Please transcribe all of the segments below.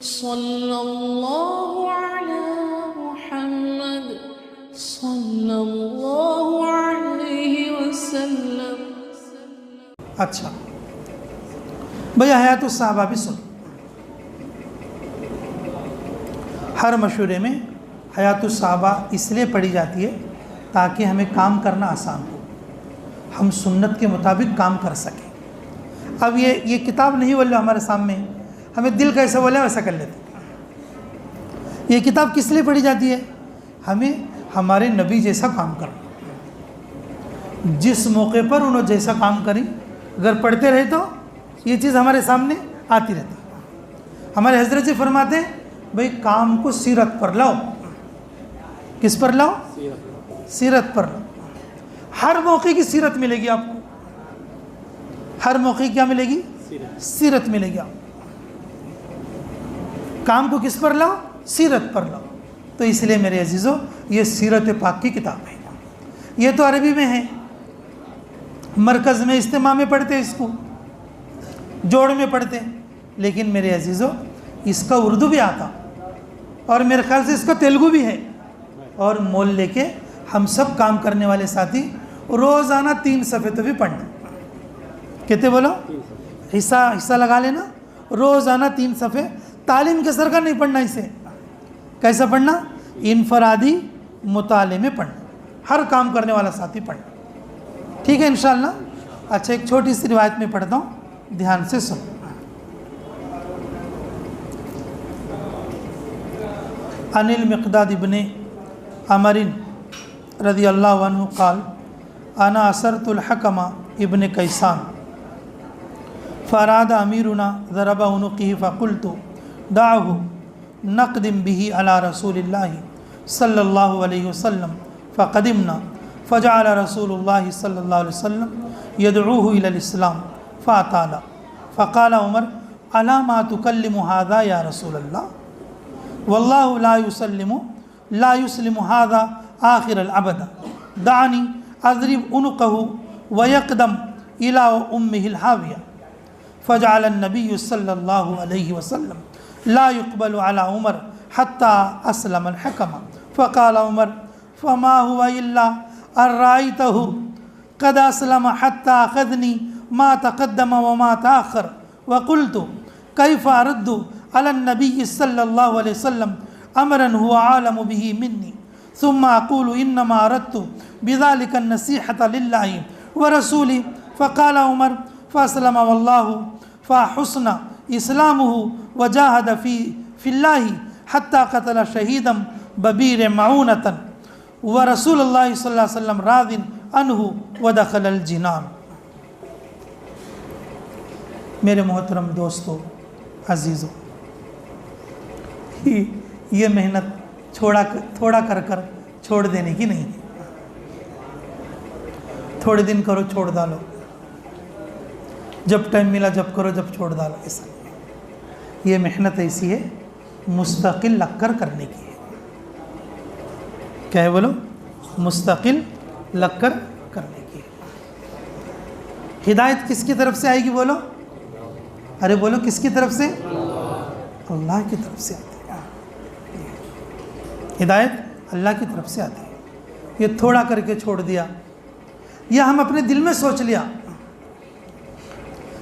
صلی اللہ علی محمد صلی اللہ علیہ وسلم۔ اچھا بھئی حیات الصحابہ بھی سن، ہر مشورے میں حیات الصحابہ اس لیے پڑھی جاتی ہے تاکہ ہمیں کام کرنا آسان ہو، ہم سنت کے مطابق کام کر سکیں۔ اب یہ کتاب نہیں بولے ہمارے سامنے، ہمیں دل کیسے بولے ویسا کر لیتے۔ یہ کتاب کس لیے پڑھی جاتی ہے؟ ہمیں ہمارے نبی جیسا کام کرنا، جس موقع پر انہوں جیسا کام کریں اگر پڑھتے رہے تو یہ چیز ہمارے سامنے آتی رہتی ہے۔ ہمارے حضرت جی فرماتے ہیں بھئی کام کو سیرت پر لاؤ۔ کس پر لاؤ؟ سیرت پر لاؤ۔ ہر موقع کی سیرت ملے گی آپ کو، ہر موقع کیا ملے گی؟ سیرت ملے گی آپ کو۔ کام کو کس پر لاؤ؟ سیرت پر لاؤ۔ تو اس لیے میرے عزیزو یہ سیرت پاک کی کتاب ہے، یہ تو عربی میں ہے، مرکز میں اجتماع میں پڑھتے اس کو، جوڑ میں پڑھتے، لیکن میرے عزیزو اس کا اردو بھی آتا اور میرے خیال سے اس کا تیلگو بھی ہے، اور مول لے کے ہم سب کام کرنے والے ساتھی روزانہ 3 صفحے تو بھی پڑھنا۔ کہتے بولو حصہ لگا لینا، روزانہ 3 صفحے۔ تعلیم کے سر کا نہیں پڑھنا، اسے کیسا پڑھنا؟ انفرادی مطالعے میں پڑھنا، ہر کام کرنے والا ساتھی پڑھنا، ٹھیک ہے انشاءاللہ۔ اچھا ایک چھوٹی سی روایت میں پڑھتا ہوں، دھیان سے سن۔ عن المقداد ابن عمر رضی اللہ عنہ قال انا اسرت الحکم ابن کیسان فاراد امیرنا ضرب عنقه فقلت دعه نقدم به على رسول الله صلی اللہ علیہ وسلم فقدمنا فجعل رسول الله صلی اللہ علیہ وسلم يدعوه الى الاسلام فاطال فقال عمر الا ما تكلم هذا یا رسول اللہ واللہ لا يسلم هذا آخر العبد دعني اضرب عنقه ويقدم الى امه الحاویہ فجعل النبي صلی اللہ علیہ وسلم لا يقبل على عمر حتى اسلم الحكم فقال عمر فما هو الا ان رأيته قد اسلم حتى اخذني ما تقدم وما تاخر وقلت كيف ارد على النبي صلی اللہ علیہ وسلم امرا هو عالم به مني ثم اقول انما اردت بذلك النصيحة لله ورسوله فقال عمر فاسلم والله فحسن اسلامه وجاهد في الله حتى قتل شهيدا ببير معونة ورسول الله صلی اللہ علیہ وسلم راض عنه ودخل الجنان۔ میرے محترم دوستو عزیزو، یہ محنت تھوڑا کر چھوڑ دینے کی نہیں ہے، تھوڑے دن کرو چھوڑ ڈالو، جب ٹائم ملا جب کرو جب چھوڑ ڈالو، ایسا نہیں۔ یہ محنت ایسی ہے مستقل لگ کر کرنے کی ہے۔ کیا ہے بولو؟ مستقل لگ کر کرنے کی ہے۔ ہدایت کس کی طرف سے آئے گی بولو؟ ارے بولو کس کی طرف سے؟ اللہ کی طرف سے آتی ہے ہدایت، اللہ کی طرف سے آتی ہے۔ یہ تھوڑا کر کے چھوڑ دیا، یا ہم اپنے دل میں سوچ لیا،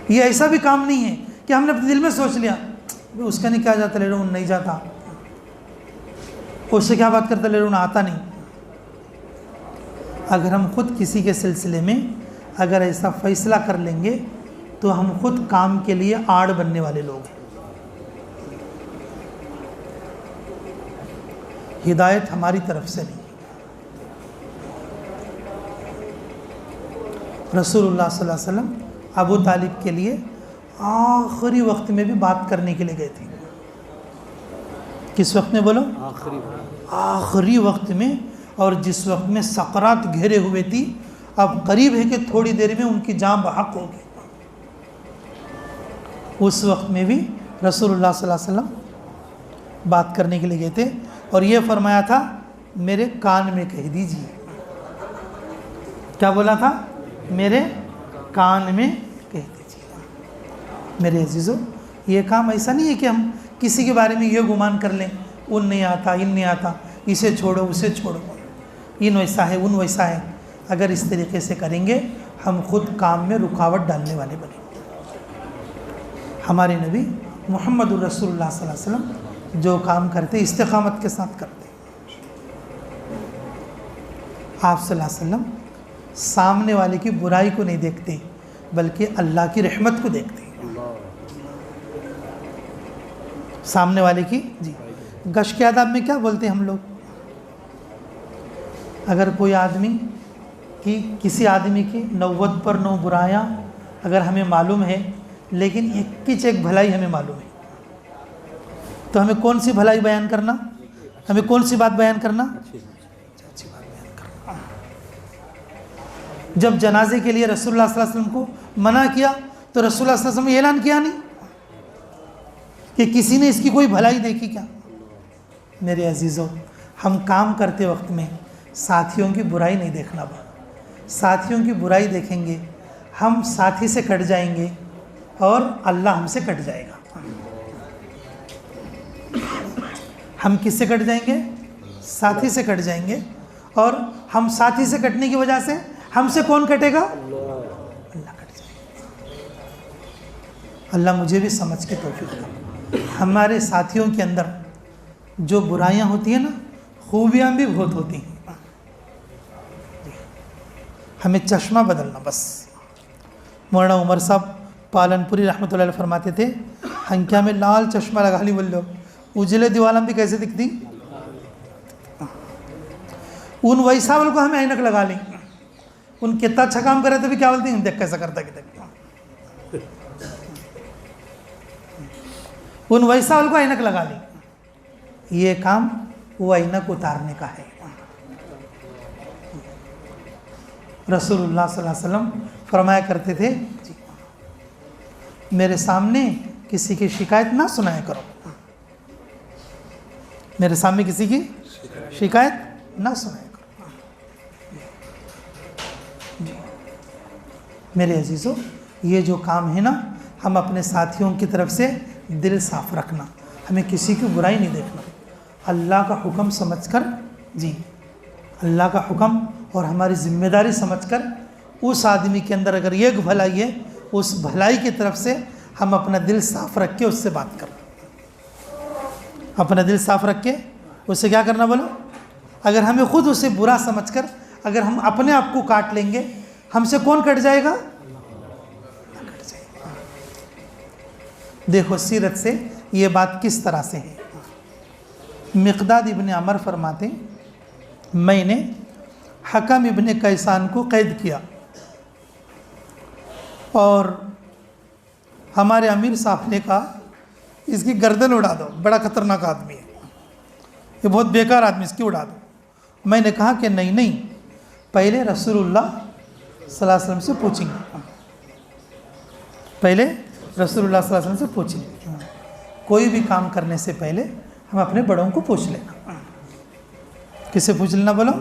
یہ ایسا بھی کام نہیں ہے کہ ہم نے اپنے دل میں سوچ لیا اس کا نہیں کیا جاتا، لے رہا ہوں نہیں جاتا، اس سے کیا بات کرتا، لے رہا ہوں آتا نہیں۔ اگر ہم خود کسی کے سلسلے میں اگر ایسا فیصلہ کر لیں گے تو ہم خود کام کے لیے آڑ بننے والے لوگ ہیں۔ ہدایت ہماری طرف سے نہیں، رسول اللہ صلی اللہ علیہ وسلم ابو طالب کے لیے آخری وقت میں بھی بات کرنے کے لیے گئے تھے۔ کس وقت میں بولو؟ آخری وقت میں، اور جس وقت میں سکرات گھیرے ہوئے تھی، اب قریب ہے کہ تھوڑی دیر میں ان کی جان بحق ہوگی، اس وقت میں بھی رسول اللہ صلی اللہ علیہ وسلم بات کرنے کے لیے گئے تھے، اور یہ فرمایا تھا میرے کان میں کہہ دیجیے۔ کیا بولا تھا؟ میرے کان میں کہہ دیجیے۔ میرے عزیزو یہ کام ایسا نہیں ہے کہ ہم کسی کے بارے میں یہ گمان کر لیں ان نہیں آتا ان نہیں آتا، اسے چھوڑو اسے چھوڑو، ان ویسا ہے ان ویسا ہے، اگر اس طریقے سے کریں گے ہم خود کام میں رکاوٹ ڈالنے والے بنیں گے۔ ہمارے نبی محمد الرسول اللہ صلی اللہ علیہ وسلم جو کام کرتے استقامت کے ساتھ کرتے۔ آپ صلی اللہ علیہ وسلم سامنے والے کی برائی کو نہیں دیکھتے بلکہ اللہ کی رحمت کو دیکھتے ہیں۔ سامنے والے کی گش کے آداب میں کیا بولتے ہیں ہم لوگ؟ اگر کوئی آدمی کی کسی آدمی کی 90 پر 9 برائیاں اگر ہمیں معلوم ہے لیکن ایک ایک بھلائی ہمیں معلوم ہے، تو ہمیں کون سی بھلائی بیان کرنا، ہمیں کون سی بات بیان کرنا؟ اچھی بات بیان کرنا۔ جب جنازے کے لیے رسول اللہ صلی اللہ علیہ وسلم کو منع کیا تو رسول اللہ صلی اللہ علیہ وسلم نے اعلان کیا نہیں کہ کسی نے اس کی کوئی بھلائی دیکھی کیا؟ میرے عزیزوں، ہم کام کرتے وقت میں ساتھیوں کی برائی نہیں دیکھنا با، ساتھیوں کی برائی دیکھیں گے ہم ساتھی سے کٹ جائیں گے اور اللہ ہم سے کٹ جائے گا۔ ہم کس سے کٹ جائیں گے؟ ساتھی سے کٹ جائیں گے، اور ہم ساتھی سے کٹنے کی وجہ سے ہم سے کون کٹے گا؟ اللہ کٹ جائے گا۔ اللہ مجھے بھی سمجھ کے توفیق دے۔ ہمارے ساتھیوں کے اندر جو برائیاں ہوتی ہیں نا، خوبیاں بھی بہت ہوتی ہیں، ہمیں چشمہ بدلنا بس۔ مولانا عمر صاحب پالن پوری رحمۃ اللہ علیہ فرماتے تھے ہنکیا میں لال چشمہ لگا لی بول لو اجلے دیوالم بھی کیسے دکھتی، ان ویسا والوں کو ہمیں اینک لگا لیں، ان کتنا اچھا کام کرے تو بھی کیا بولتے ہیں دیکھ کیسا کرتا ہے، ان ویسا والوں کو اینک لگا لیں۔ یہ کام وہ اینک اتارنے کا ہے۔ رسول اللہ صلی اللہ علیہ وسلم فرمایا کرتے تھے میرے سامنے کسی کی شکایت نہ سنایا کرو، میرے سامنے کسی کی شکایت نہ سنایا کرو۔ میرے عزیزوں، یہ جو کام ہے نا، ہم اپنے ساتھیوں کی طرف سے دل صاف رکھنا، ہمیں کسی کی برائی نہیں دیکھنا، اللہ کا حکم سمجھ کر اللہ کا حکم اور ہماری ذمہ داری سمجھ کر اس آدمی کے اندر اگر ایک بھلائی ہے اس بھلائی کی طرف سے ہم اپنا دل صاف رکھ کے اس سے بات کریں، اپنا دل صاف رکھ کے اس سے کیا کرنا بولو؟ اگر ہمیں خود اسے برا سمجھ کر اگر ہم اپنے آپ کو کاٹ لیں گے ہم سے کون کٹ جائے گا؟ کٹ جائے گا۔ دیکھو سیرت سے یہ بات کس طرح سے ہے۔ مقداد ابن عمر فرماتے میں نے حکم ابن کیسان کو قید کیا اور ہمارے امیر صاحب نے کہا اس کی گردن اڑا دو، بڑا خطرناک آدمی ہے، یہ بہت بیکار آدمی، اس کی اڑا دو۔ میں نے کہا کہ نہیں، پہلے رسول اللہ صلی اللہ علیہ وسلم سے پوچھیں گے، پہلے رسول اللہ صلی اللہ علیہ وسلم سے پوچھیں گے۔ کوئی بھی کام کرنے سے پہلے ہم اپنے بڑوں کو پوچھ لینا۔ کس سے پوچھ لینا بولو؟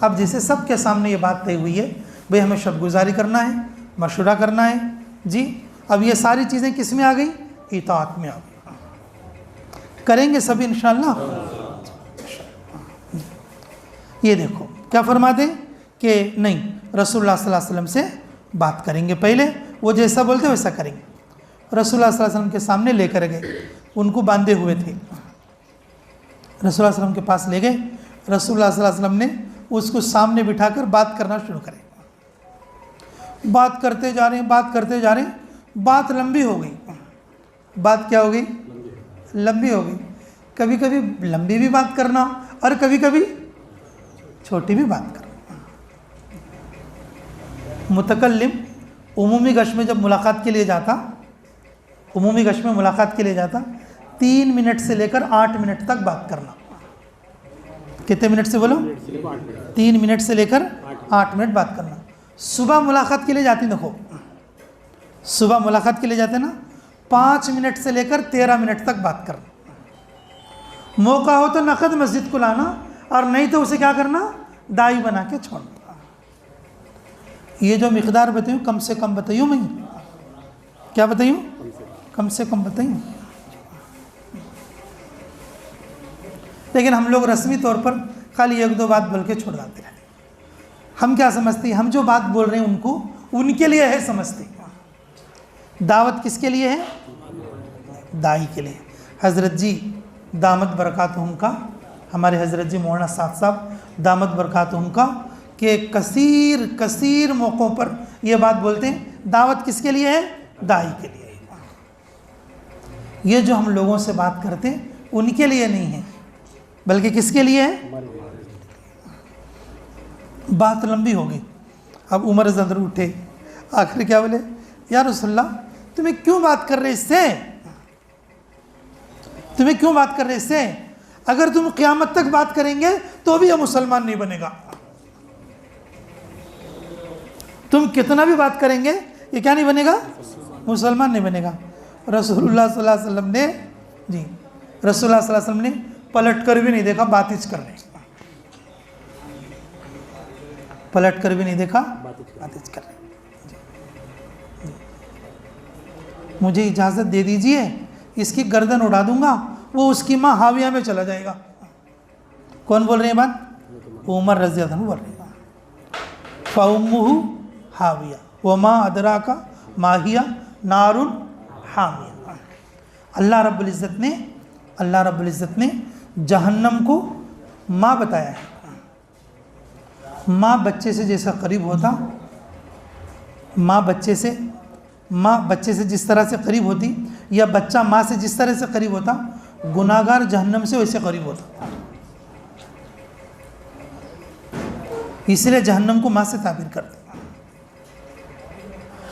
اب جیسے سب کے سامنے یہ بات طے ہوئی ہے بھئی ہمیں شب گزاری کرنا ہے، مشورہ کرنا ہے اب یہ ساری چیزیں کس میں آ گئی؟ اطاعت میں آ گئی، کریں گے سب انشاءاللہ۔ یہ دیکھو کیا فرماتے کہ نہیں، رسول اللہ صلی اللہ علیہ وسلم سے بات کریں گے، پہلے وہ جیسا بولتے ویسا کریں گے۔ رسول اللہ صلی اللہ علیہ وسلم کے سامنے لے کر گئے، ان کو باندھے ہوئے تھے، رسول اللہ صلی اللہ علیہ وسلم کے پاس لے گئے، رسول اللہ صلی اللہ علیہ وسلم نے اس کو سامنے بٹھا کر بات کرنا شروع کرے، بات کرتے جا رہے ہیں، بات لمبی ہو گئی۔ بات کیا ہو گئی؟ لمبی ہو گئی۔ کبھی کبھی لمبی بھی بات کرنا اور کبھی کبھی چھوٹی بھی بات کرنا۔ متکلم عمومی گشت میں جب ملاقات کے لیے جاتا، 3 منٹ سے لے کر 8 منٹ تک بات کرنا۔ کتنے منٹ سے بولو؟ 3 منٹ سے لے کر 8 منٹ بات کرنا۔ صبح ملاقات کے لیے جاتی، دیکھو صبح ملاقات کے لیے جاتے نا، 5 منٹ سے لے کر 13 منٹ تک بات کرنا۔ موقع ہو تو نقد مسجد کو لانا اور نہیں تو اسے کیا کرنا؟ دائی بنا کے چھوڑنا۔ یہ جو مقدار بتائیوں کم سے کم بتائیوں، میں کیا بتائیوں؟ کم سے کم بتائیوں۔ لیکن ہم لوگ رسمی طور پر خالی ایک دو بات بول کے چھوڑ جاتے ہیں. ہم کیا سمجھتے ہیں؟ ہم جو بات بول رہے ہیں ان کو ان کے لیے ہے سمجھتے ہیں. دعوت کس کے لیے ہے؟ دائی کے لیے. حضرت جی دامت برکاتہم کا، ہمارے حضرت جی مولانا سعد صاحب دامت برکاتہم کا، کہ کثیر موقعوں پر یہ بات بولتے ہیں، دعوت کس کے لیے ہے؟ دائی کے لیے. یہ جو ہم لوگوں سے بات کرتے ہیں ان کے لیے نہیں ہے، بلکہ کس کے لیے ہے؟ بات لمبی ہو گئی. اب عمر زندر اٹھے، آخر کیا بولے؟ یا رسول اللہ تمہیں کیوں بات کر رہے اس سے؟ تمہیں کیوں بات کر رہے اس سے؟ اگر تم قیامت تک بات کریں گے تو بھی یہ مسلمان نہیں بنے گا. تم کتنا بھی بات کریں گے یہ کیا نہیں بنے گا؟ مسلمان نہیں بنے گا. رسول اللہ صلی اللہ علیہ وسلم نے رسول اللہ صلی اللہ علیہ وسلم نے پلٹ کر بھی نہیں دیکھا، باتچ کر رہے. پلٹ کر بھی نہیں دیکھا، باتچ کر رہے. مجھے اجازت دے دیجئے، اس کی گردن اڑا دوں گا، وہ اس کی ماں حاویہ میں چلا جائے گا. کون بول رہے ہیں بات؟ عمر رضی اللہ عنہ بول رہے ہیں. فَأُمُّهُ حَاوِيَةٌ وَمَا أَدْرَاكَ مَا هِيَ نَارٌ حَامِيَةٌ. اللہ رب العزت نے جہنم کو ماں بتایا ہے. ماں بچے سے جیسا قریب ہوتا، ماں بچے سے جس طرح سے قریب ہوتی، یا بچہ ماں سے جس طرح سے قریب ہوتا، گناہگار جہنم سے ویسے قریب ہوتا. اس لیے جہنم کو ماں سے تعبیر کرتے.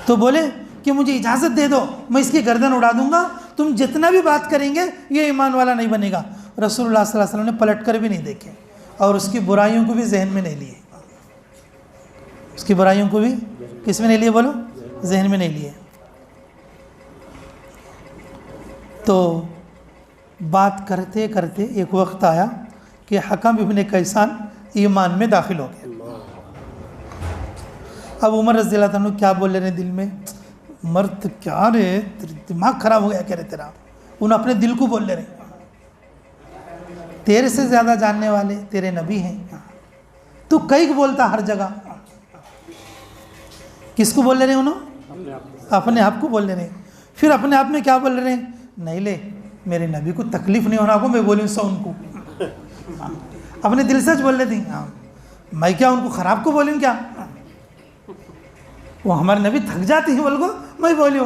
تو بولے کہ مجھے اجازت دے دو، میں اس کی گردن اڑا دوں گا، تم جتنا بھی بات کریں گے یہ ایمان والا نہیں بنے گا. رسول اللہ صلی اللہ علیہ وسلم نے پلٹ کر بھی نہیں دیکھے اور اس کی برائیوں کو بھی ذہن میں نہیں لیے. اس کی برائیوں کو بھی کس میں نہیں لیے؟ بولو، ذہن میں نہیں لیے. تو بات کرتے کرتے ایک وقت آیا کہ حکم ابن کیسان ایمان میں داخل ہو گئے. اب عمر رضی اللہ عنہ کیا بول رہے ہیں دل میں؟ مرد کیا رے، دماغ خراب ہو گیا کہہ رہے تیرا. انہوں اپنے دل کو بول لے رہے، تیرے سے زیادہ جاننے والے تیرے نبی ہیں، تو کئی بولتا ہر جگہ. کس کو بول لے رہے ہیں انہوں؟ اپنے آپ کو بول لے رہے ہیں. پھر اپنے آپ میں کیا بول رہے ہیں؟ نہیں لے، میرے نبی کو تکلیف نہیں ہونا کو میں بولوں سا ان کو. اپنے دل سچ بول لیتے ہیں، میں کیا ان کو خراب کو بولوں کیا؟ وہ ہمارے نبی تھک جاتے ہیں بول کو میں بولیوں.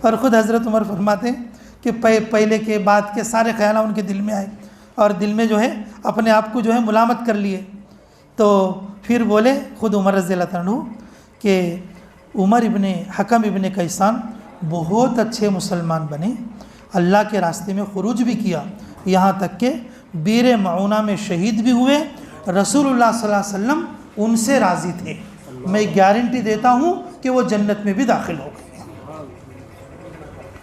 اور خود حضرت عمر فرماتے ہیں کہ پہلے کے بعد کے سارے خیالات ان کے دل میں آئے اور دل میں جو ہے اپنے آپ کو جو ہے ملامت کر لیے. تو پھر بولے خود عمر رضی اللہ عنہ کہ حکم ابن کیسان بہت اچھے مسلمان بنے، اللہ کے راستے میں خروج بھی کیا، یہاں تک کہ بیر معونہ میں شہید بھی ہوئے. رسول اللہ صلی اللہ علیہ وسلم ان سے راضی تھے. میں گارنٹی دیتا ہوں کہ وہ جنت میں بھی داخل ہو گئے.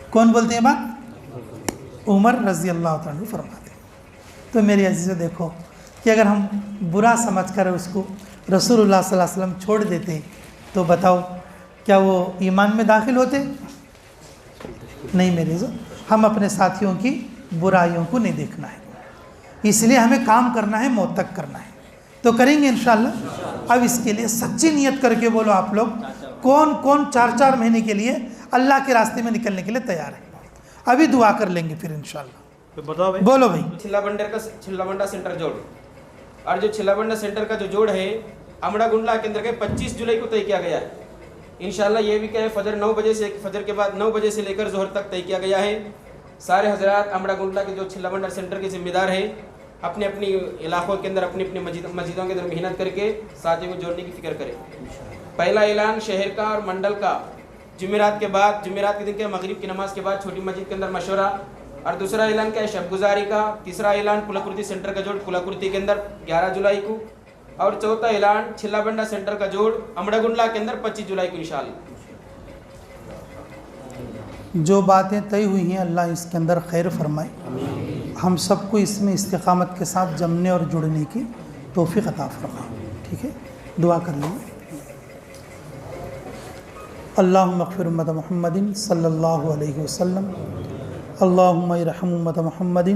کون بولتے ہیں بات؟ عمر رضی اللہ عنہ فرماتے ہیں. تو میری عزیزوں دیکھو کہ اگر ہم برا سمجھ کر اس کو رسول اللہ صلی اللہ علیہ وسلم چھوڑ دیتے تو بتاؤ کیا وہ ایمان میں داخل ہوتے؟ نہیں میرے عزیزوں، ہم اپنے ساتھیوں کی برائیوں کو نہیں دیکھنا ہے، اس لیے ہمیں کام کرنا ہے، موت تک کرنا ہے. تو کریں گے انشاءاللہ. اب اس کے لیے سچی نیت کر کے بولو آپ لوگ کون 4 مہینے کے لیے اللہ کے راستے میں نکلنے کے لیے تیار ہے؟ ابھی دعا کر لیں گے پھر انشاءاللہ. بولو بھائی. چھلا بنڈا سینٹر جوڑ، اور جو چھلا بنڈا سینٹر کا جو جوڑ ہے امڑا گنڈلا کے اندر کے 25 جولائی کو طے کیا گیا ہے. انشاءاللہ یہ بھی کہ فجر 9 بجے سے فجر کے بعد 9 بجے سے لے کر ظہر تک طے کیا گیا ہے. سارے حضرات امڑا گنڈلا کے جو چھلا بنڈا سینٹر کے ذمہ دار ہیں اپنے اپنی علاقوں کے اندر اپنی مسجدوں کے اندر محنت کر کے ساتھیوں کو جوڑنے کی فکر کریں. پہلا اعلان شہر کا اور منڈل کا جمعرات کے دن کے مغرب کی نماز کے بعد چھوٹی مسجد کے اندر مشورہ. اور دوسرا اعلان کیا ہے؟ شب گزاری کا. تیسرا اعلان پلاکرتی سینٹر کا جوڑ پلاکرتی کے اندر 11 جولائی کو. اور چوتھا اعلان چھلا بنڈا سینٹر کا جوڑ امڑا گنڈلا کے اندر 25 جولائی کو انشاءاللہ. جو باتیں طے ہوئی ہیں اللہ اس کے اندر خیر فرمائے. ہم سب کو اس میں استقامت کے ساتھ جمنے اور جڑنے کی توفیق عطا فرمائے. ٹھیک ہے، دعا کر لیں. اللہم اغفر امت محمد صلی اللہ علیہ وسلم. اللہم ارحم امت محمد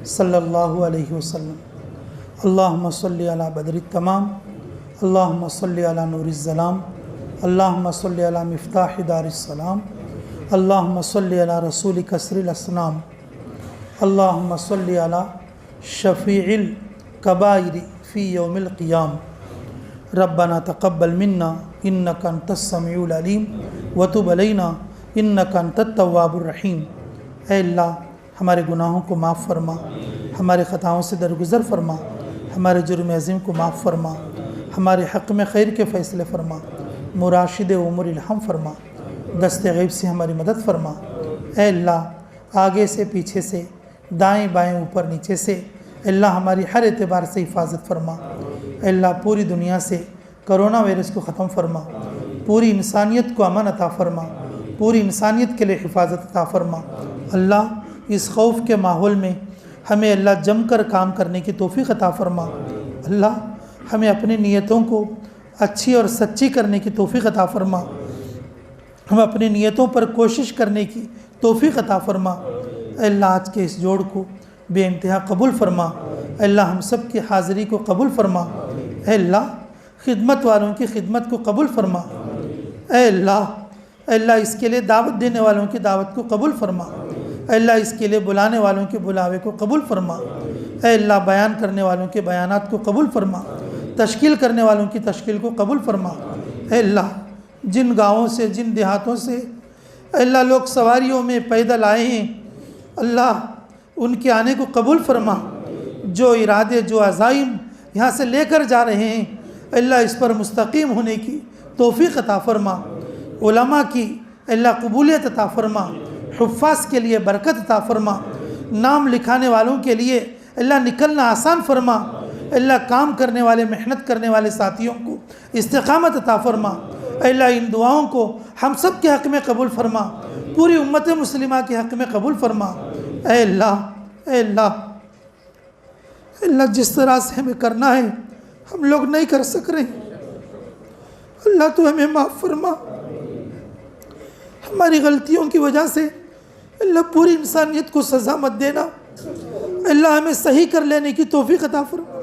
صلی اللہ علیہ وسلم. اللہم صلی علی بدر التمام. اللہم صلی علی نور الظلام. اللہم صلی علی مفتاح دار السلام. اللہم صلی علی رسول کسر الاسنام. اللہم صلی علی شفیع الکبائر فی یوم القیام. ربنا تقبل منا انک انت السمیع العلیم وتب علینا انک انت التواب الرحیم. اے اللہ ہمارے گناہوں کو معاف فرما، ہمارے خطاؤں سے درگزر فرما، ہمارے جرم عظیم کو معاف فرما، ہمارے حق میں خیر کے فیصلے فرما، مراشد امور الہم فرما، دست غیب سے ہماری مدد فرما. اے اللہ آگے سے پیچھے سے دائیں بائیں اوپر نیچے سے اے اللہ ہماری ہر اعتبار سے حفاظت فرما. اے اللہ پوری دنیا سے کرونا وائرس کو ختم فرما، پوری انسانیت کو امن عطا فرما، پوری انسانیت کے لیے حفاظت عطا فرما. اللہ اس خوف کے ماحول میں ہمیں اللہ جم کر کام کرنے کی توفیق عطا فرما. اللہ ہمیں اپنی نیتوں کو اچھی اور سچی کرنے کی توفیق عطا فرما. ہم اپنی نیتوں پر کوشش کرنے کی توفیق عطا فرما. اے اللہ آج کے اس جوڑ کو بے انتہا قبول فرما. اے اللہ ہم سب کی حاضری کو قبول فرما. اے اللہ خدمت والوں کی خدمت کو قبول فرما. اے اللہ اس کے لیے دعوت دینے والوں کی دعوت کو قبول فرما. اے اللہ اس کے لیے بلانے والوں کے بلاوے کو قبول فرما. اے اللہ بیان کرنے والوں کے بیانات کو قبول فرما، تشکیل کرنے والوں کی تشکیل کو قبول فرما. اے اللہ جن گاؤں سے جن دیہاتوں سے اے اللہ لوگ سواریوں میں پیدل آئے ہیں اللہ ان کے آنے کو قبول فرما. جو ارادے جو عزائم یہاں سے لے کر جا رہے ہیں اے اللہ اس پر مستقیم ہونے کی توفیق عطا فرما. علماء کی اے اللہ قبولیت عطا فرما. حفاظ کے لیے برکت عطا فرما. نام لکھانے والوں کے لیے اللہ نکلنا آسان فرما. اللہ کام کرنے والے محنت کرنے والے ساتھیوں کو استقامت عطا فرما. اللہ ان دعاؤں کو ہم سب کے حق میں قبول فرما، پوری امت مسلمہ کے حق میں قبول فرما. اے اللہ جس طرح سے ہمیں کرنا ہے ہم لوگ نہیں کر سک رہے. اللہ تو ہمیں معاف فرما. ہماری غلطیوں کی وجہ سے اللہ پوری انسانیت کو سزا مت دینا. اللہ ہمیں صحیح کر لینے کی توفیق عطا فرما.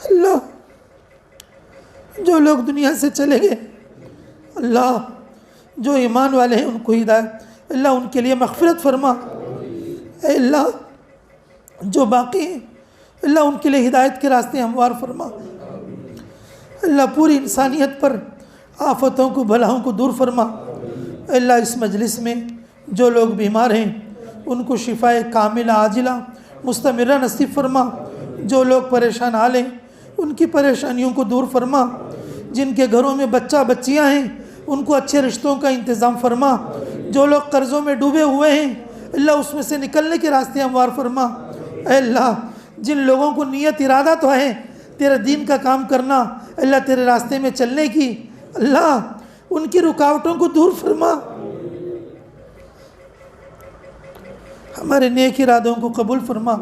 اللہ جو لوگ دنیا سے چلے گئے اللہ جو ایمان والے ہیں ان کو ہدایت اللہ ان کے لیے مغفرت فرما. اے اللہ جو باقی ہیں اللہ ان کے لیے ہدایت کے راستے ہموار فرما. اللہ پوری انسانیت پر آفتوں کو بلاؤں کو دور فرما. اللہ اس مجلس میں جو لوگ بیمار ہیں ان کو شفاء کاملہ عاجلہ مستمرہ نصیب فرما. جو لوگ پریشان حال ہیں ان کی پریشانیوں کو دور فرما. جن کے گھروں میں بچہ بچیاں ہیں ان کو اچھے رشتوں کا انتظام فرما. جو لوگ قرضوں میں ڈوبے ہوئے ہیں اللہ اس میں سے نکلنے کے راستے ہموار فرما. اے اللہ جن لوگوں کو نیت ارادہ تو ہے تیرے دین کا کام کرنا اللہ تیرے راستے میں چلنے کی اللہ ان کی رکاوٹوں کو دور فرما. ہمارے نیک ارادوں کو قبول فرما.